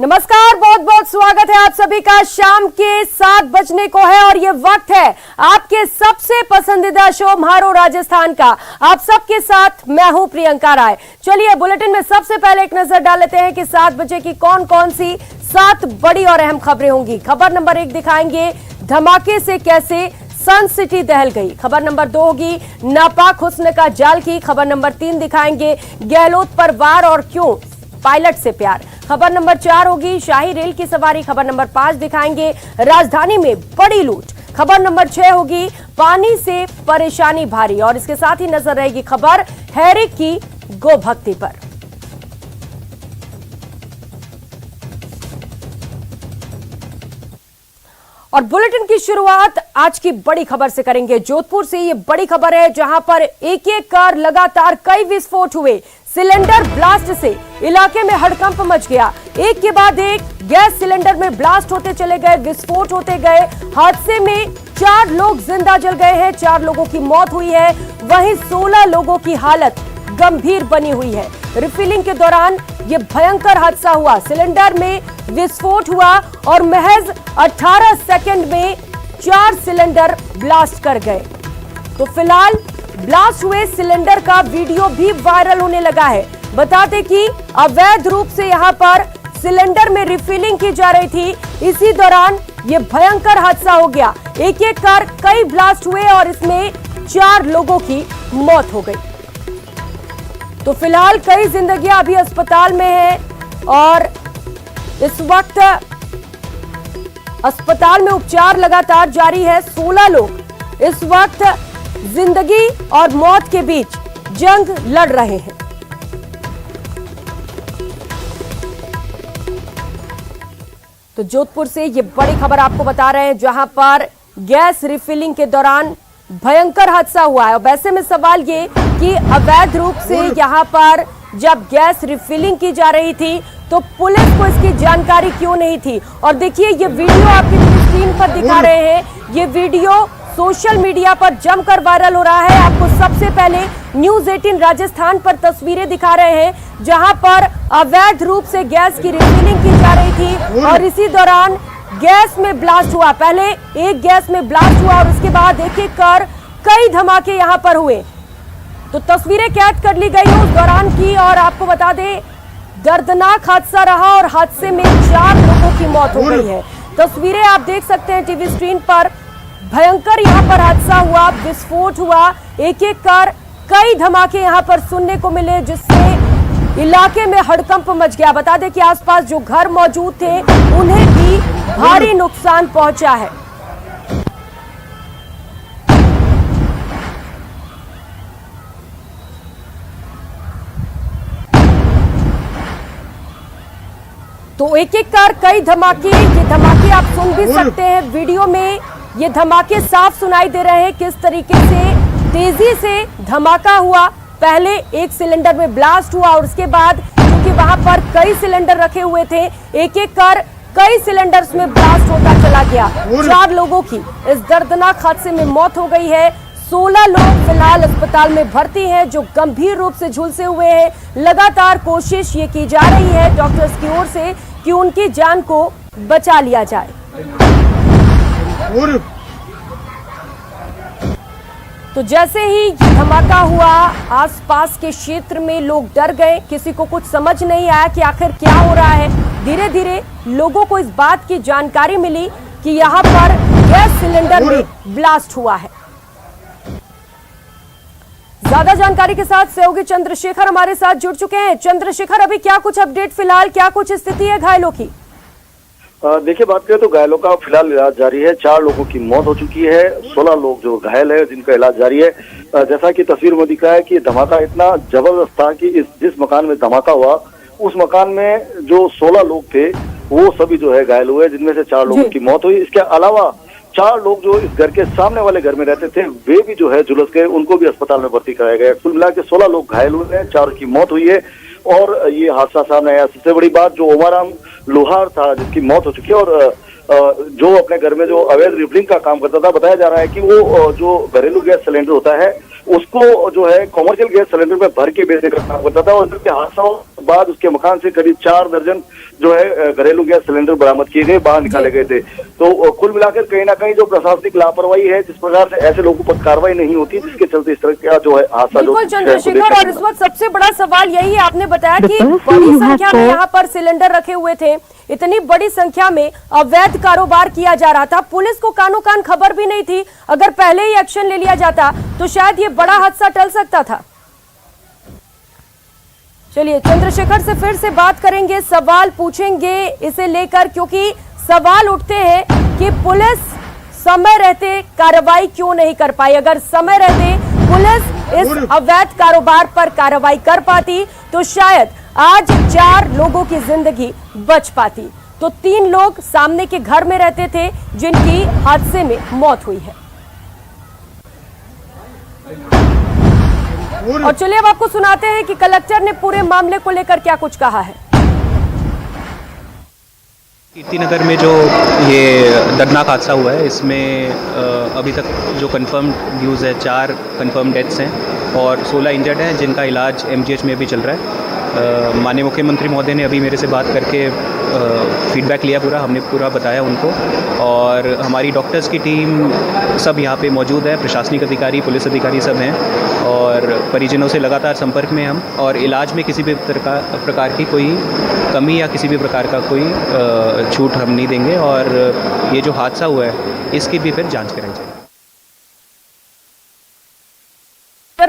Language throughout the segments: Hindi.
नमस्कार, बहुत बहुत स्वागत है आप सभी का। शाम के 7 बजने को है और ये वक्त है आपके सबसे पसंदीदा शो म्हारो राजस्थान का। आप सबके साथ मैं हूं प्रियंका राय। चलिए बुलेटिन में सबसे पहले एक नजर डाल लेते हैं कि 7 बजे की कौन कौन सी 7 बड़ी और अहम खबरें होंगी। खबर नंबर 1 दिखाएंगे धमाके से कैसे सन सिटी दहल गई। खबर नंबर 2 होगी नापाक हुस्न का जाल की। खबर नंबर 3 दिखाएंगे गहलोत पर वार और क्यों पायलट से प्यार। खबर नंबर 4 होगी शाही रेल की सवारी। खबर नंबर 5 दिखाएंगे राजधानी में बड़ी लूट। खबर नंबर 6 होगी पानी से परेशानी भारी और इसके साथ ही नजर रहेगी खबर हैरिक की गोभक्ति पर। और बुलेटिन की शुरुआत आज की बड़ी खबर से करेंगे। जोधपुर से ये बड़ी खबर है जहां पर एक एक कर लगातार कई विस्फोट हुए। सिलेंडर ब्लास्ट से इलाके में हड़कंप मच गया। एक के बाद एक गैस सिलेंडर में ब्लास्ट होते चले गए, विस्फोट होते गए। हादसे में 4 लोग जिंदा जल गए हैं, 4 लोगों की मौत हुई है, वहीं 16 लोगों की हालत गंभीर बनी हुई है। रिफिलिंग के दौरान यह भयंकर हादसा हुआ। सिलेंडर में विस्फोट हुआ और महज 18 सेकंड में 4 सिलेंडर ब्लास्ट कर गए। तो फिलहाल ब्लास्ट हुए सिलेंडर का वीडियो भी वायरल होने लगा है। बता दें कि अवैध रूप से यहां पर सिलेंडर में रिफिलिंग की जा रही थी। इसी दौरान यह भयंकर हादसा हो गया। एक एक कर कई ब्लास्ट हुए और इसमें 4 लोगों की मौत हो गई। तो फिलहाल कई जिंदगियां अभी अस्पताल में हैं और इस वक्त अस्पताल में उपचार लगातार जारी है। 16 लोग इस वक्त जिंदगी और मौत के बीच जंग लड़ रहे हैं। तो जोधपुर से ये बड़ी खबर आपको बता रहे हैं जहां पर गैस रिफिलिंग के दौरान भयंकर हादसा हुआ है। और वैसे में सवाल ये कि अवैध रूप से यहां पर जब गैस रिफिलिंग की जा रही थी तो पुलिस को इसकी जानकारी क्यों नहीं थी। और देखिए ये वीडियो आपकी स्क्रीन पर दिखा रहे हैं। ये वीडियो सोशल मीडिया पर जमकर वायरल हो रहा है। आपको सबसे पहले न्यूज़ 18 राजस्थान पर तस्वीरें दिखा रहे हैं जहां पर अवैध रूप से गैस की रिफिलिंग की जा रही थी और इसी दौरान गैस में ब्लास्ट हुआ। पहले एक गैस में ब्लास्ट हुआ और उसके बाद एक एक कर कई धमाके यहां पर हुए। तो तस्वीरें कैद कर ली गई उस दौरान की और आपको बता दें दर्दनाक हादसा रहा और हादसे में 4 लोगों की मौत हो गई है। तस्वीरें आप देख सकते हैं टीवी स्क्रीन पर। भयंकर यहां पर हादसा हुआ, विस्फोट हुआ, एक एक कर कई धमाके यहां पर सुनने को मिले जिससे इलाके में हड़कंप मच गया। बता दें कि आसपास जो घर मौजूद थे उन्हें भी भारी नुकसान पहुंचा है। तो एक एक कर कई धमाके, ये धमाके आप सुन भी सकते हैं वीडियो में। ये धमाके साफ सुनाई दे रहे हैं किस तरीके से तेजी से धमाका हुआ। पहले एक सिलेंडर में ब्लास्ट हुआ और उसके बाद क्योंकि वहां पर कई सिलेंडर रखे हुए थे एक एक कर कई सिलेंडर्स में ब्लास्ट होता चला गया। 4 लोगों की इस दर्दनाक हादसे में मौत हो गई है। 16 लोग फिलहाल अस्पताल में भर्ती हैं जो गंभीर रूप से झुलसे हुए हैं। लगातार कोशिश ये की जा रही है डॉक्टर्स की ओर से कि उनकी जान को बचा लिया जाए। तो जैसे ही धमाका हुआ आसपास के क्षेत्र में लोग डर गए। किसी को कुछ समझ नहीं आया कि आखिर क्या हो रहा है। धीरे धीरे लोगों को इस बात की जानकारी मिली कि यहां पर गैस सिलेंडर में ब्लास्ट हुआ है। ज्यादा जानकारी के साथ सहयोगी चंद्रशेखर हमारे साथ जुड़ चुके हैं। चंद्रशेखर, अभी क्या कुछ अपडेट, फिलहाल क्या कुछ स्थिति है घायलों की? देखिए, बात करें तो घायलों का फिलहाल इलाज जारी है। 4 लोगों की मौत हो चुकी है, 16 लोग जो घायल है जिनका इलाज जारी है। जैसा कि तस्वीर में दिखा है कि धमाका इतना जबरदस्त था कि जिस मकान में धमाका हुआ उस मकान में जो 16 लोग थे वो सभी जो है घायल हुए, जिनमें से 4 लोगों की मौत हुई। इसके अलावा 4 लोग जो इस घर के सामने वाले घर में रहते थे वे भी जो है झुलस गए, उनको भी अस्पताल में भर्ती कराया गया। कुल मिला के 16 लोग घायल हुए हैं, 4 की मौत हुई है और ये हादसा सामने आया। सबसे बड़ी बात जो ओमाराम लोहार था जिसकी मौत हो चुकी है और जो अपने घर में जो अवैध रिफिलिंग का काम करता था, बताया जा रहा है कि वो जो घरेलू गैस सिलेंडर होता है उसको जो है कॉमर्शियल गैस सिलेंडर में भर के बेचने का काम करता था और जबकि हादसा बाद उसके मकान से करीब 4 दर्जन जो है घरेलू गैस सिलेंडर बरामद किए गए, बाहर निकाले गए थे। तो कुल मिलाकर कहीं ना कहीं जो प्रशासनिक लापरवाही है, जिस प्रकार से ऐसे लोगों पर कार्रवाई नहीं होती, जिसके चलते इस तरह का जो है हादसा जो बिल्कुल चंद्रशेखर, और इस वक्त सबसे बड़ा सवाल यही है, आपने बताया कि बड़ी संख्या में यहाँ पर सिलेंडर रखे हुए थे, इतनी बड़ी संख्या में अवैध कारोबार किया जा रहा था, पुलिस को कानो कान खबर भी नहीं थी। अगर पहले ही एक्शन ले लिया जाता तो शायद ये बड़ा हादसा टल सकता था। चलिए चंद्रशेखर से फिर से बात करेंगे, सवाल पूछेंगे इसे लेकर, क्योंकि सवाल उठते हैं कि पुलिस समय रहते कार्रवाई क्यों नहीं कर पाई। अगर समय रहते पुलिस इस अवैध कारोबार पर कार्रवाई कर पाती तो शायद आज 4 लोगों की जिंदगी बच पाती। तो 3 लोग सामने के घर में रहते थे जिनकी हादसे में मौत हुई है। और चलिए अब आपको सुनाते हैं कि कलेक्टर ने पूरे मामले को लेकर क्या कुछ कहा है। कीर्तिनगर में जो ये दर्दनाक हादसा हुआ है, इसमें अभी तक जो कंफर्म न्यूज़ है 4 कंफर्म डेथ्स हैं और 16 इंजर्ड हैं, जिनका इलाज MGH में भी चल रहा है। माननीय मुख्यमंत्री महोदय ने अभी मेरे से बात करके फीडबैक लिया, हमने पूरा बताया उनको, और हमारी डॉक्टर्स की टीम सब यहाँ पे मौजूद है, प्रशासनिक अधिकारी, पुलिस अधिकारी सब हैं, और परिजनों से लगातार संपर्क में हम, और इलाज में किसी भी प्रकार की कोई कमी या किसी भी प्रकार का कोई छूट हम नहीं देंगे, और ये जो हादसा हुआ है इसकी भी फिर जांच कराई जाएगी।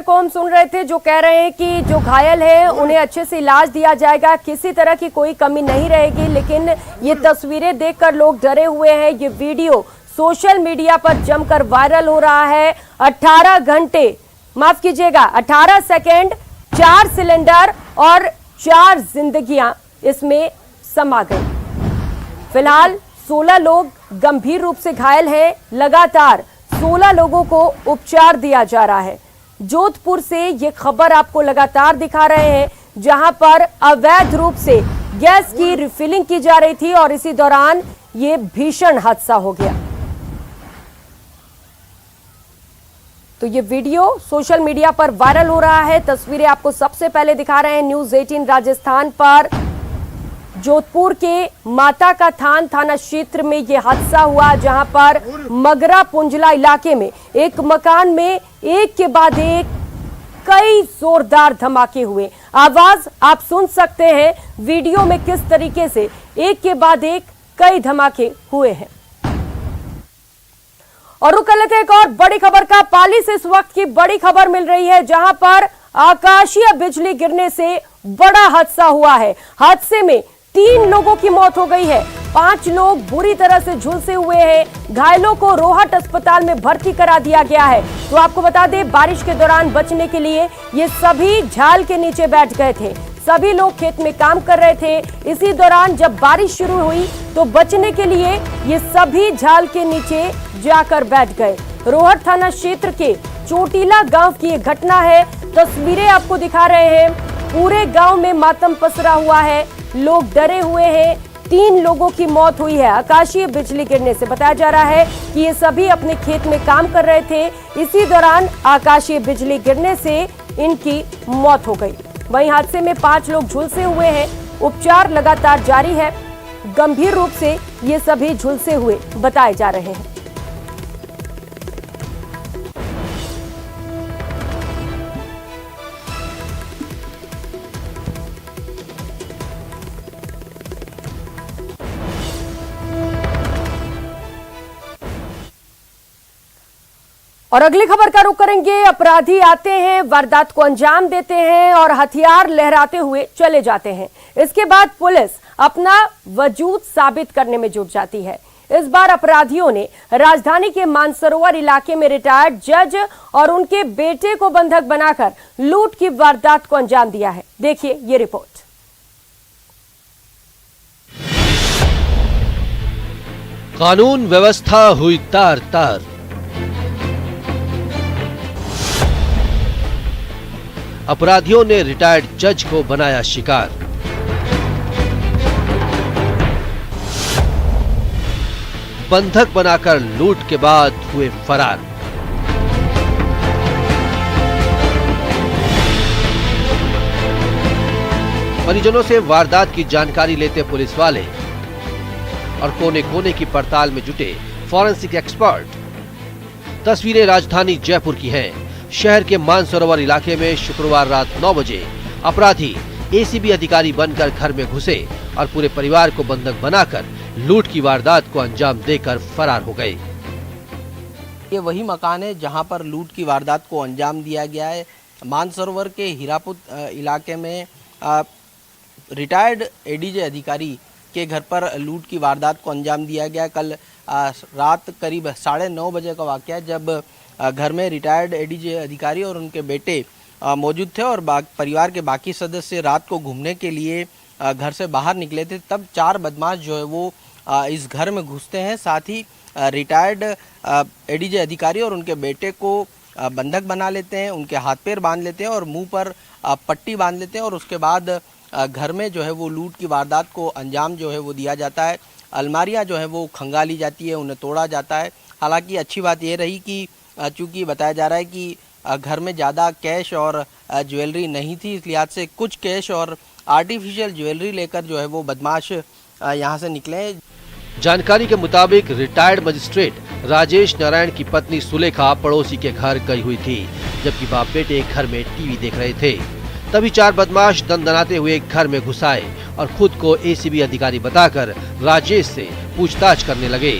को हम सुन रहे थे जो कह रहे हैं कि जो घायल है उन्हें अच्छे से इलाज दिया जाएगा, किसी तरह की कोई कमी नहीं रहेगी। लेकिन ये तस्वीरें देखकर लोग डरे हुए हैं। ये वीडियो सोशल मीडिया पर जमकर वायरल हो रहा है। 18 घंटे, माफ कीजिएगा 18 सेकेंड, 4 सिलेंडर और 4 जिंदगियां इसमें समा गई। फिलहाल 16 लोग गंभीर रूप से घायल हैं। लगातार 16 लोगों को उपचार दिया जा रहा है। जोधपुर से ये खबर आपको लगातार दिखा रहे हैं, जहां पर अवैध रूप से गैस की रिफिलिंग की जा रही थी और इसी दौरान ये भीषण हादसा हो गया। तो ये वीडियो सोशल मीडिया पर वायरल हो रहा है। तस्वीरें आपको सबसे पहले दिखा रहे हैं न्यूज़ 18 राजस्थान पर। जोधपुर के माता का थान थाना क्षेत्र में यह हादसा हुआ, जहां पर मगरा पुंजला इलाके में एक मकान में एक के बाद एक कई जोरदार धमाके हुए। आवाज आप सुन सकते हैं वीडियो में किस तरीके से एक के बाद एक कई धमाके हुए हैं। और रुक कर लेते हैं एक और बड़ी खबर का। पाली से इस वक्त की बड़ी खबर मिल रही है, जहां पर आकाशीय बिजली गिरने से बड़ा हादसा हुआ है। हादसे में 3 लोगों की मौत हो गई है, 5 लोग बुरी तरह से झुलसे हुए हैं। घायलों को रोहट अस्पताल में भर्ती करा दिया गया है। तो आपको बता दें, बारिश के दौरान बचने के लिए ये सभी झाल के नीचे बैठ गए थे। सभी लोग खेत में काम कर रहे थे। इसी दौरान जब बारिश शुरू हुई तो बचने के लिए ये सभी झाल के नीचे जाकर बैठ गए। रोहट थाना क्षेत्र के चोटीला गांव की ये घटना है। तस्वीरें आपको दिखा रहे हैं। पूरे गांव में मातम पसरा हुआ है, लोग डरे हुए हैं। 3 लोगों की मौत हुई है आकाशीय बिजली गिरने से। बताया जा रहा है कि ये सभी अपने खेत में काम कर रहे थे, इसी दौरान आकाशीय बिजली गिरने से इनकी मौत हो गई। वहीं हादसे में 5 लोग झुलसे हुए हैं। उपचार लगातार जारी है। गंभीर रूप से ये सभी झुलसे हुए बताए जा रहे हैं। और अगली खबर का रुख करेंगे। अपराधी आते हैं, वारदात को अंजाम देते हैं और हथियार लहराते हुए चले जाते हैं। इसके बाद पुलिस अपना वजूद साबित करने में जुट जाती है। इस बार अपराधियों ने राजधानी के मानसरोवर इलाके में रिटायर्ड जज और उनके बेटे को बंधक बनाकर लूट की वारदात को अंजाम दिया है। देखिए ये रिपोर्ट। कानून व्यवस्था हुई तार तार। अपराधियों ने रिटायर्ड जज को बनाया शिकार। बंधक बनाकर लूट के बाद हुए फरार। परिजनों से वारदात की जानकारी लेते पुलिस वाले और कोने कोने की पड़ताल में जुटे फॉरेंसिक एक्सपर्ट। तस्वीरें राजधानी जयपुर की हैं। शहर के मानसरोवर इलाके में शुक्रवार रात 9 बजे अपराधी एसीबी अधिकारी बनकर घर में घुसे और पूरे परिवार को बंधक बनाकर लूट की वारदात को अंजाम देकर फरार हो गए। ये वही मकान है जहां पर लूट की वारदात को अंजाम दिया गया है। मानसरोवर के हीरापुर इलाके में रिटायर्ड एडीजे अधिकारी के घर पर लूट की वारदात को अंजाम दिया गया। कल रात करीब 9:30 बजे का वाकया है, जब घर में रिटायर्ड एडीजे अधिकारी और उनके बेटे मौजूद थे और परिवार के बाकी सदस्य रात को घूमने के लिए घर से बाहर निकले थे। तब 4 बदमाश जो है वो इस घर में घुसते हैं। साथ ही रिटायर्ड एडीजे अधिकारी और उनके बेटे को बंधक बना लेते हैं, उनके हाथ पैर बांध लेते हैं और मुंह पर पट्टी बांध लेते हैं और उसके बाद घर में जो है वो लूट की वारदात को अंजाम जो है वो दिया जाता है। अलमारियां जो है वो खंगाली जाती है, उन्हें तोड़ा जाता है। हालांकि अच्छी बात ये रही कि चूँकि बताया जा रहा है कि घर में ज़्यादा कैश और ज्वेलरी नहीं थी, इस लिहाज से कुछ कैश और आर्टिफिशियल ज्वेलरी लेकर जो है वो बदमाश यहाँ से निकले। जानकारी के मुताबिक रिटायर्ड मजिस्ट्रेट राजेश नारायण की पत्नी सुलेखा पड़ोसी के घर गई हुई थी, जबकि बाप बेटे घर में टीवी देख रहे थे। तभी 4 बदमाश दंदनाते हुए घर में घुस आए और खुद को एसीबी अधिकारी बताकर राजेश से पूछताछ करने लगे।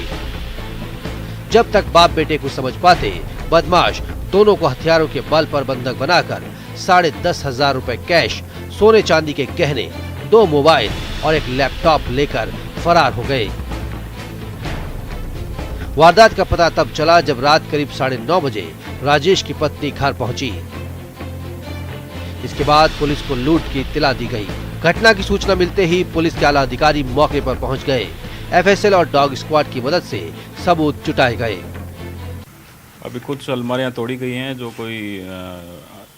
जब तक बाप बेटे को समझ पाते, बदमाश दोनों को हथियारों के बल पर बंधक बनाकर 10,500 रुपए कैश, सोने चांदी के गहने, 2 मोबाइल और एक लैपटॉप लेकर फरार हो गए। वारदात का पता तब चला जब रात करीब 9:30 बजे राजेश की पत्नी घर पहुंची। इसके बाद पुलिस को लूट की इत्तला दी गई। घटना की सूचना मिलते ही पुलिस के आला अधिकारी मौके पर पहुंच गए। एफएसएल और डॉग स्क्वाड की मदद से सबूत जुटाए गए। अभी कुछ अलमारियां तोड़ी गई हैं जो कोई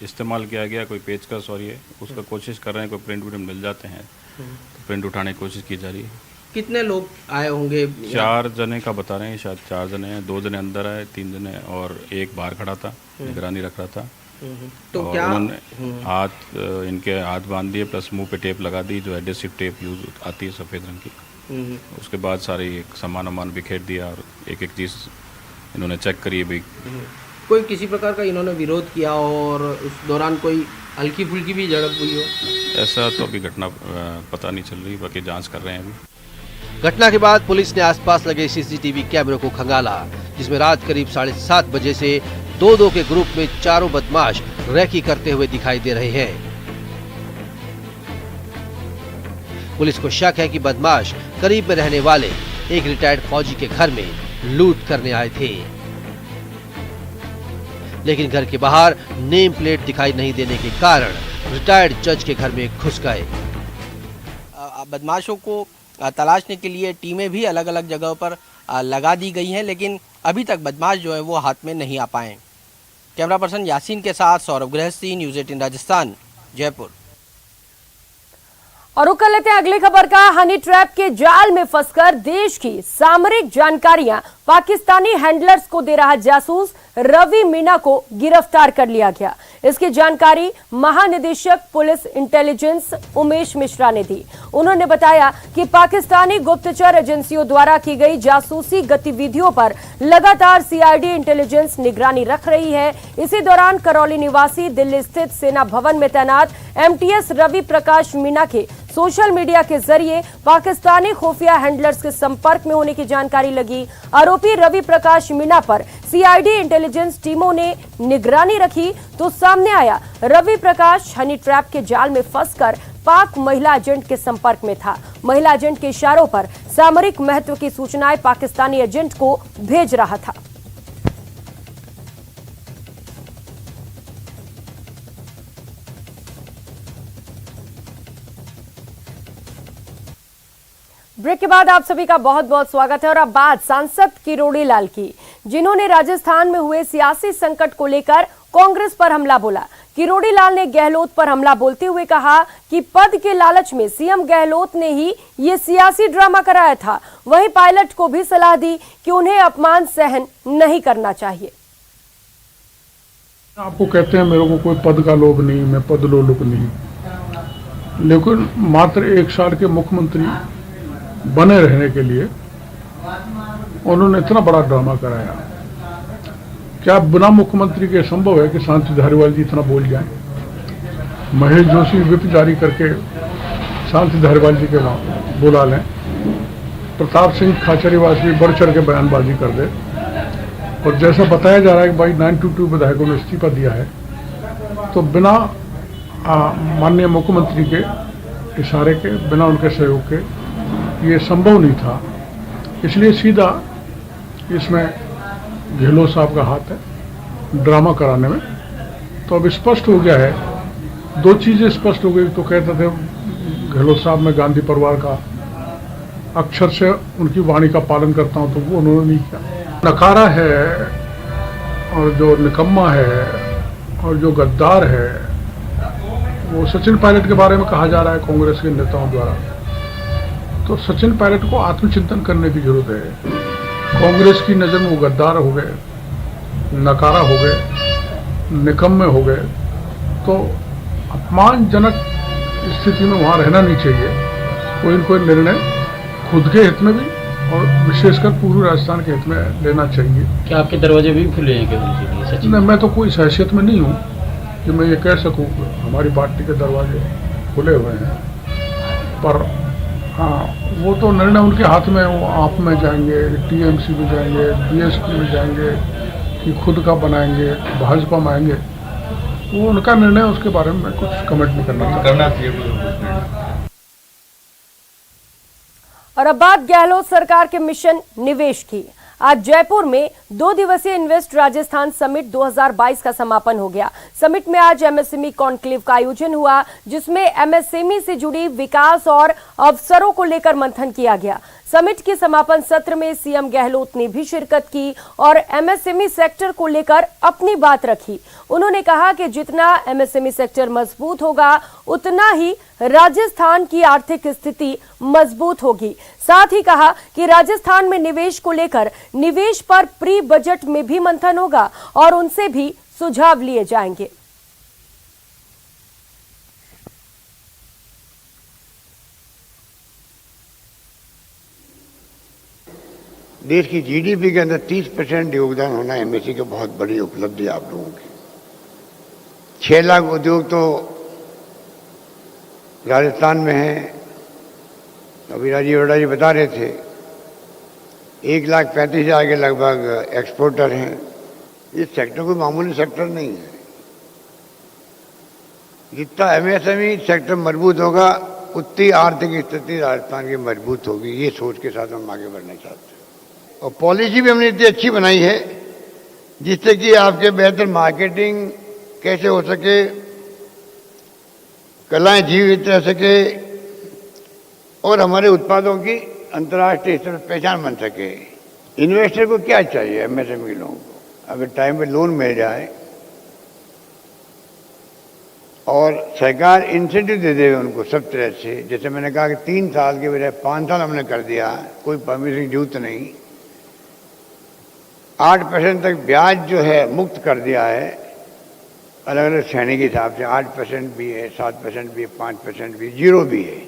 इस्तेमाल किया गया, कोई पेचकस और ये उसका कोशिश कर रहे हैं, कोई प्रिंट मिल जाते हैं तो प्रिंट उठाने की कोशिश की जा रही है। कितने लोग आए होंगे? 4 जने का बता रहे हैं, शायद 4 जने हैं। 2 जने अंदर आए, 3 जने और एक बाहर खड़ा था, निगरानी रख रहा था। तो और क्या उन्होंने इनके हाथ बांध दिए, प्लस मुंह पे टेप लगा दी जो एडेसिव टेप यूज आती है सफ़ेद रंग की। उसके बाद सारे सामान बिखेर दिया और एक चीज़ इन्होंने चेक करी भी। कोई किसी प्रकार का इन्होंने विरोध किया और उस दौरान कोई हल्की फुल्की भी झड़प हुई हो? ऐसा तो अभी घटना पता नहीं चल रही, बाकी जांच कर रहे हैं अभी। घटना के बाद पुलिस ने आसपास लगे सीसीटीवी कैमरों को खंगाला, जिसमें रात करीब 7:30 बजे से 2-2 के ग्रुप में 4 बदमाश रैकी करते हुए दिखाई दे रहे हैं। पुलिस को शक है कि बदमाश करीब में रहने वाले एक रिटायर्ड फौजी के घर में लूट करने आए थे, लेकिन घर के बाहर नेम प्लेट दिखाई नहीं देने के कारण रिटायर्ड जज के घर में घुस गए। बदमाशों को तलाशने के लिए टीमें भी अलग अलग जगहों पर लगा दी गई हैं, लेकिन अभी तक बदमाश जो है वो हाथ में नहीं आ पाए। कैमरा पर्सन यासीन के साथ सौरभ गृहस्थी, न्यूज़ 18 राजस्थान, जयपुर। और रुक कर लेते हैं अगली खबर का। हनी ट्रैप के जाल में फंसकर देश की सामरिक जानकारियां पाकिस्तानी हैंडलर्स को दे रहा जासूस रवि मीना को गिरफ्तार कर लिया गया। इसकी जानकारी महानिदेशक पुलिस इंटेलिजेंस उमेश मिश्रा ने दी। उन्होंने बताया कि पाकिस्तानी गुप्तचर एजेंसियों द्वारा की गई जासूसी गतिविधियों पर लगातार सीआईडी इंटेलिजेंस निगरानी रख रही है। इसी दौरान करौली निवासी दिल्ली स्थित सेना भवन में तैनात एमटीएस रवि प्रकाश मीना के सोशल मीडिया के जरिए पाकिस्तानी खुफिया हैंडलर्स के संपर्क में होने की जानकारी लगी। आरोपी रवि प्रकाश मीना पर सीआईडी इंटेलिजेंस टीमों ने निगरानी रखी तो सामने आया रवि प्रकाश हनी ट्रैप के जाल में फंसकर पाक महिला एजेंट के संपर्क में था। महिला एजेंट के इशारों पर सामरिक महत्व की सूचनाएं पाकिस्तानी एजेंट को भेज रहा था। ब्रेक के बाद आप सभी का बहुत बहुत स्वागत है। और अब बात सांसद किरोड़ी लाल की, जिन्होंने राजस्थान में हुए सियासी संकट को लेकर कांग्रेस पर हमला बोला। किरोड़ी लाल ने गहलोत पर हमला बोलते हुए कहा कि पद के लालच में सीएम गहलोत ने ही ये सियासी ड्रामा कराया था। वहीं पायलट को भी सलाह दी कि उन्हें अपमान सहन नहीं करना चाहिए। आपको कहते हैं मेरे को कोई पद का लोभ नहीं, मैं पद लोलुप नहीं। लेकिन मात्र 1 साल के मुख्यमंत्री बने रहने के लिए उन्होंने इतना बड़ा ड्रामा कराया। क्या बिना मुख्यमंत्री के संभव है कि शांति धारीवाल जी इतना बोल जाएं? महेश जोशी व्हिप जारी करके शांति धारीवाल जी के वहां बुला लें, प्रताप सिंह खाचरीवास भी बढ़ चढ़ के बयानबाजी कर दे, और जैसा बताया जा रहा है कि भाई 922 विधायकों ने इस्तीफा दिया है, तो बिना माननीय मुख्यमंत्री के इशारे के, बिना उनके सहयोग के ये संभव नहीं था। इसलिए सीधा इसमें गहलोत साहब का हाथ है ड्रामा कराने में। तो अब स्पष्ट हो गया है, 2 चीजें स्पष्ट हो गई। तो कहते थे गहलोत साहब मैं गांधी परिवार का अक्षर से उनकी वाणी का पालन करता हूं, तो वो उन्होंने नहीं किया। नकारा है और जो निकम्मा है और जो गद्दार है, वो सचिन पायलट के बारे में कहा जा रहा है कांग्रेस के नेताओं द्वारा। तो सचिन पायलट को आत्मचिंतन करने की जरूरत है। कांग्रेस की नजर में वो गद्दार हो गए, नकारा हो गए, निकम्मे हो गए। तो अपमानजनक स्थिति में वहां रहना नहीं चाहिए। कोई न कोई निर्णय खुद के हित में भी और विशेषकर पूर्वी राजस्थान के हित में लेना चाहिए। क्या आपके दरवाजे भी खुले हैं क्या उनके लिए सचिन? नहीं, मैं तो कोई हैसियत में नहीं हूँ कि मैं ये कह सकूँ हमारी पार्टी के दरवाजे खुले हुए हैं, पर हाँ, वो तो निर्णय उनके हाथ में। वो आप में जाएंगे, टीएमसी में जाएंगे, बीएसपी में जाएंगे, कि खुद का बनाएंगे, भाजपा में आएंगे, वो उनका निर्णय। उसके बारे में मैं कुछ कमेंट नहीं करना चाहिए। और अब बात गहलोत सरकार के मिशन निवेश की। आज जयपुर में 2 दिवसीय इन्वेस्ट राजस्थान समिट 2022 का समापन हो गया। समिट में आज एमएसएमई कॉन्क्लेव का आयोजन हुआ, जिसमें एमएसएमई से जुड़ी विकास और अवसरों को लेकर मंथन किया गया। समिट के समापन सत्र में सीएम गहलोत ने भी शिरकत की और एमएसएमई सेक्टर को लेकर अपनी बात रखी। उन्होंने कहा कि जितना एमएसएमई सेक्टर मजबूत होगा, उतना ही राजस्थान की आर्थिक स्थिति मजबूत होगी। साथ ही कहा कि राजस्थान में निवेश को लेकर निवेश पर प्री बजट में भी मंथन होगा और उनसे भी सुझाव लिए जाएंगे। देश की जीडीपी के अंदर 30% योगदान होना एमएसएमई की बहुत बड़ी उपलब्धि आप लोगों की। 6 लाख उद्योग तो राजस्थान में है। अभी राजीव अरोड़ा जी बता रहे थे 1,35,000 के लगभग एक्सपोर्टर हैं। इस सेक्टर कोई मामूली सेक्टर नहीं है। जितना एमएसएमई सेक्टर मजबूत होगा, उतनी आर्थिक स्थिति राजस्थान की मजबूत होगी। ये सोच के साथ हम आगे बढ़ना चाहते हैं। और पॉलिसी भी हमने इतनी अच्छी बनाई है जिससे कि आपके बेहतर मार्केटिंग कैसे हो सके, कलाएं जीवित रह सके और हमारे उत्पादों की अंतर्राष्ट्रीय स्तर पर पहचान बन सके। इन्वेस्टर को क्या चाहिए? एमएसएमई लोगों को अगर टाइम पे लोन मिल जाए और सरकार इंसेंटिव दे दे उनको सब तरह से। जैसे मैंने कहा कि 3 साल के बजाय 5 साल हमने कर दिया, कोई परमिशन जरूरत नहीं। 8% तक ब्याज जो है मुक्त कर दिया है, अलग अलग श्रेणी के हिसाब से। 8% भी है, 7% भी है, 5% भी, 0 भी है,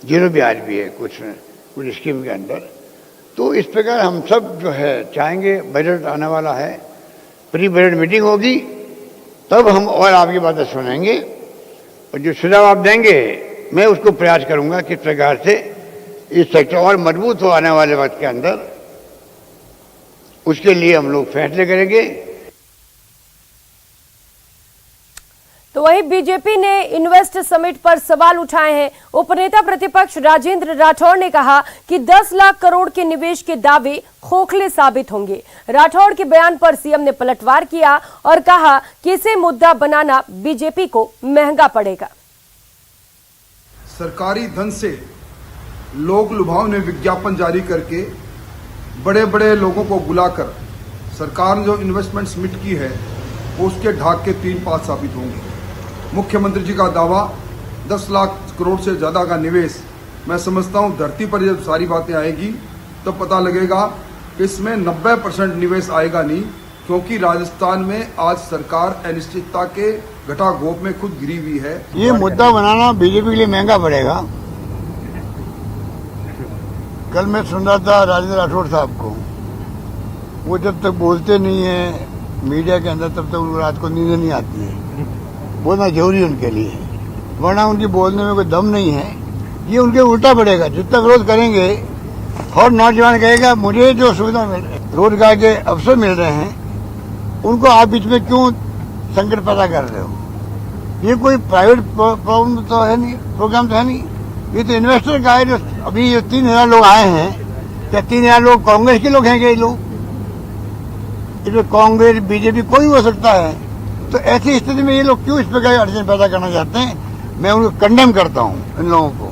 0 ब्याज भी है कुछ स्कीम के अंदर। तो इस प्रकार हम सब जो है चाहेंगे। बजट आने वाला है, प्री बजट मीटिंग होगी, तब हम और आपकी बातें सुनेंगे और जो सुझाव आप देंगे मैं उसको प्रयास करूंगा किस प्रकार से इस सेक्टर और मजबूत हो आने वाले वक्त के अंदर। उसके लिए हम लोग फैसले करेंगे। तो वहीं बीजेपी ने इन्वेस्ट समिट पर सवाल उठाए हैं। उपनेता प्रतिपक्ष राजेंद्र राठौड़ ने कहा कि 10 लाख करोड़ के निवेश के दावे खोखले साबित होंगे। राठौड़ के बयान पर सीएम ने पलटवार किया और कहा कि इसे मुद्दा बनाना बीजेपी को महंगा पड़ेगा। सरकारी धन से लोक लुभावने विज्ञापन जारी करके बड़े बड़े लोगों को बुलाकर सरकार ने जो इन्वेस्टमेंट समिट की है वो उसके ढाक के 3 पात साबित होंगे। मुख्यमंत्री जी का दावा 10 लाख करोड़ से ज़्यादा का निवेश, मैं समझता हूँ धरती पर जब सारी बातें आएगी तो पता लगेगा कि इसमें 90% निवेश आएगा नहीं, क्योंकि राजस्थान में आज सरकार अनिश्चितता के घटा गोप में खुद गिरी हुई है। ये मुद्दा बनाना बीजेपी के लिए महंगा पड़ेगा। कल मैं सुन रहा था राजेंद्र राठौड़ साहब को, वो जब तक बोलते नहीं है मीडिया के अंदर तब तक उनको रात को नींद नहीं आती है। बोलना जरूरी है उनके लिए, वरना उनकी बोलने में कोई दम नहीं है। ये उनके उल्टा पड़ेगा। जितना विरोध करेंगे और नौजवान कहेगा मुझे जो सुविधा मिल रही, रोजगार के अवसर मिल रहे हैं, उनको आप बीच में क्यों संकट पैदा कर रहे हो। ये कोई प्राइवेट प्रॉब्लम तो है नहीं, प्रोग्राम तो है नहीं। ये तो इन्वेस्टर का है। जो अभी ये 3000 लोग आए हैं, क्या 3000 लोग कांग्रेस के लोग हैं? क्या ये लोग इसमें कांग्रेस बीजेपी कोई हो सकता है। तो ऐसी स्थिति में ये लोग क्यों इस प्रकार अड़चन पैदा करना चाहते हैं? मैं उनको कंडेम करता हूँ इन लोगों को।